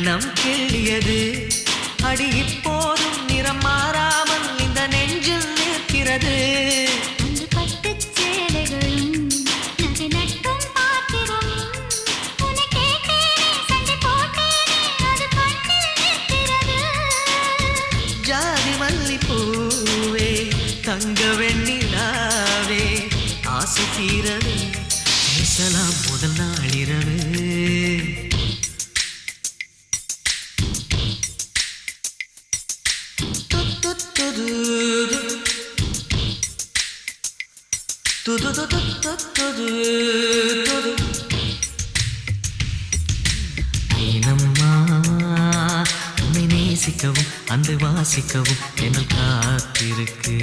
எண்ணம் கிள்ளியது அடி இப்போதும் நிறம் மாறாமல் இந்த நெஞ்சில் நிற்கிறது ஜாதி மல்லிப்பூவே தங்க வெண்ணிலாவே ஆசை தீரவே பேசலாம் முதல் நாளிரவு ஏனம்மா உன்னை நேசிக்கவும் அந்த வாசிக்கவும் என்ன காத்திருக்கு